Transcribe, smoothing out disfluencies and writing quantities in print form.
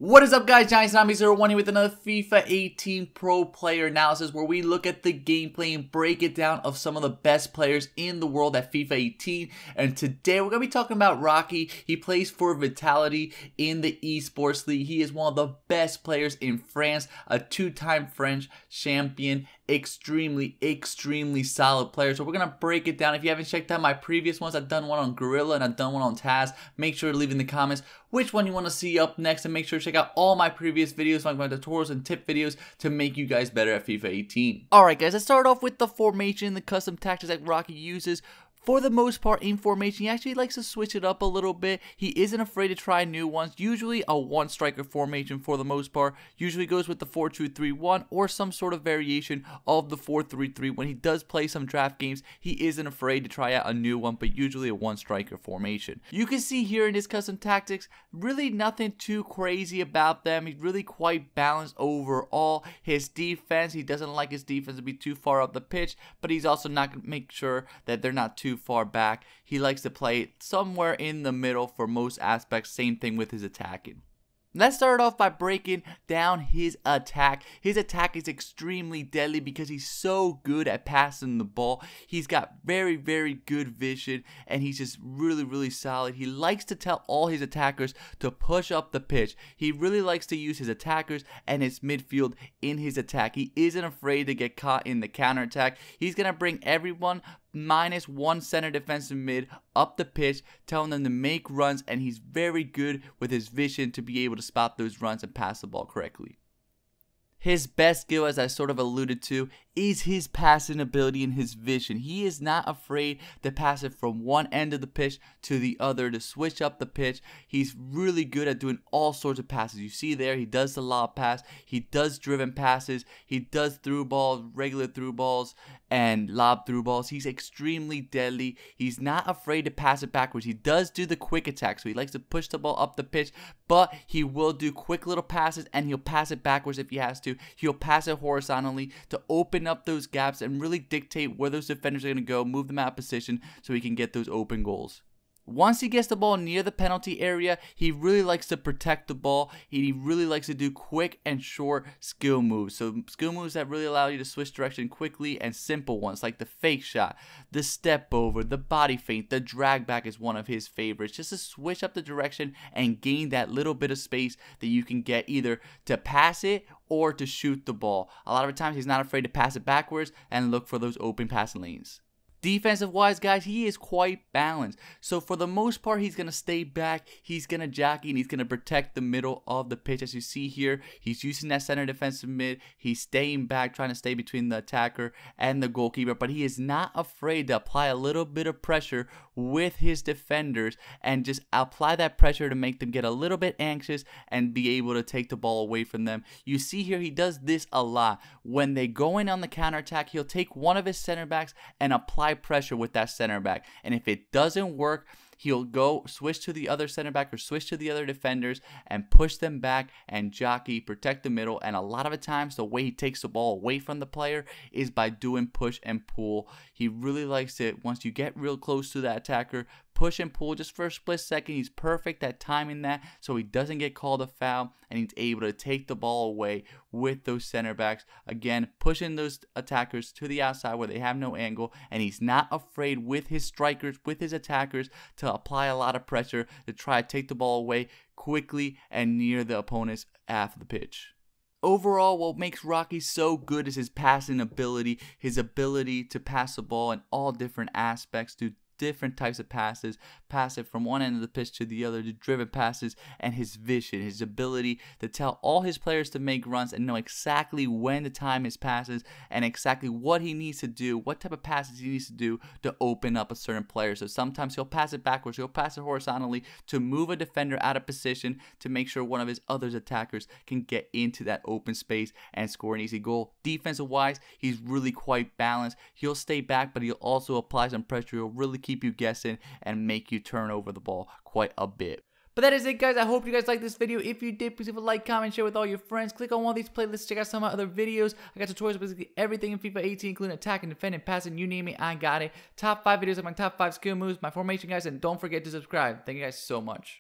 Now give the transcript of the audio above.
What is up, guys? GiantsZombie01 here with another FIFA 18 Pro Player Analysis, where we look at the gameplay and break it down of some of the best players in the world at FIFA 18. And today we're going to be talking about Rocky. He plays for Vitality in the Esports League. He is one of the best players in France, a two-time French champion, extremely solid player. So we're going to break it down. If you haven't checked out my previous ones, I've done one on Gorilla and I've done one on Taz. Make sure to leave in the comments which one you want to see up next, and make sure to check out all my previous videos, like my tutorials and tip videos, to make you guys better at FIFA 18. Alright guys, let's start off with the formation, the custom tactics that Rocky uses. For the most part, in formation, he actually likes to switch it up a little bit. He isn't afraid to try new ones. Usually a one-striker formation for the most part. Usually goes with the 4-2-3-1 or some sort of variation of the 4-3-3. When he does play some draft games, he isn't afraid to try out a new one, but usually a one-striker formation. You can see here in his custom tactics, really nothing too crazy about them. He's really quite balanced overall. His defense, he doesn't like his defense to be too far up the pitch, but he's also not going to make sure that they're not too far back. He likes to play somewhere in the middle for most aspects. Same thing with his attacking. Let's start off by breaking down his attack. His attack is extremely deadly because he's so good at passing the ball. He's got very good vision, and he's just really solid. He likes to tell all his attackers to push up the pitch. He really likes to use his attackers and his midfield in his attack. He isn't afraid to get caught in the counterattack. He's going to bring everyone minus one center defensive mid up the pitch, telling them to make runs, and he's very good with his vision to be able to spot those runs and pass the ball correctly. His best skill, as I sort of alluded to, is his passing ability and his vision. He is not afraid to pass it from one end of the pitch to the other, to switch up the pitch. He's really good at doing all sorts of passes. You see there, he does the lob pass, he does driven passes, he does through balls, regular through balls, and lob through balls. He's extremely deadly. He's not afraid to pass it backwards. He does do the quick attack, so he likes to push the ball up the pitch, but he will do quick little passes, and he'll pass it backwards if he has to. He'll pass it horizontally to open up those gaps and really dictate where those defenders are going to go, move them out of position so he can get those open goals. Once he gets the ball near the penalty area, he really likes to protect the ball. He really likes to do quick and short skill moves. So skill moves that really allow you to switch direction quickly, and simple ones like the fake shot, the step over, the body feint, the drag back is one of his favorites. Just to switch up the direction and gain that little bit of space that you can get either to pass it or to shoot the ball. A lot of times he's not afraid to pass it backwards and look for those open passing lanes. Defensive wise, guys, he is quite balanced. So for the most part, he's going to stay back, he's going to jockey, and he's going to protect the middle of the pitch. As you see here, he's using that center defensive mid. He's staying back, trying to stay between the attacker and the goalkeeper, but he is not afraid to apply a little bit of pressure with his defenders and just apply that pressure to make them get a little bit anxious and be able to take the ball away from them. You see here, he does this a lot. When they go in on the counterattack, he'll take one of his center backs and apply pressure with that center back, and if it doesn't work, he'll go switch to the other center back or switch to the other defenders and push them back and jockey, protect the middle. And a lot of the times the way he takes the ball away from the player is by doing push and pull. He really likes it. Once you get real close to that attacker, push and pull just for a split second. He's perfect at timing that so he doesn't get called a foul, and he's able to take the ball away with those center backs. Again, pushing those attackers to the outside where they have no angle, and he's not afraid with his strikers, with his attackers, to apply a lot of pressure to try to take the ball away quickly and near the opponent's half of the pitch. Overall, what makes Rocky so good is his passing ability, his ability to pass the ball in all different aspects, to different types of passes, pass it from one end of the pitch to the other, to driven passes, and his vision, his ability to tell all his players to make runs and know exactly when to time his passes and exactly what he needs to do, what type of passes he needs to do to open up a certain player. So sometimes he'll pass it backwards, he'll pass it horizontally to move a defender out of position to make sure one of his other attackers can get into that open space and score an easy goal. Defensive wise, he's really quite balanced. He'll stay back, but he'll also apply some pressure. He'll really keep you guessing and make you turn over the ball quite a bit. But that is it, guys. I hope you guys liked this video. If you did, please leave a like, comment, share with all your friends. Click on one of these playlists. Check out some of my other videos. I got tutorials basically everything in FIFA 18, including attacking, defending, passing, you name it, I got it. Top 5 videos of my top 5 skill moves, my formation, guys, and don't forget to subscribe. Thank you guys so much.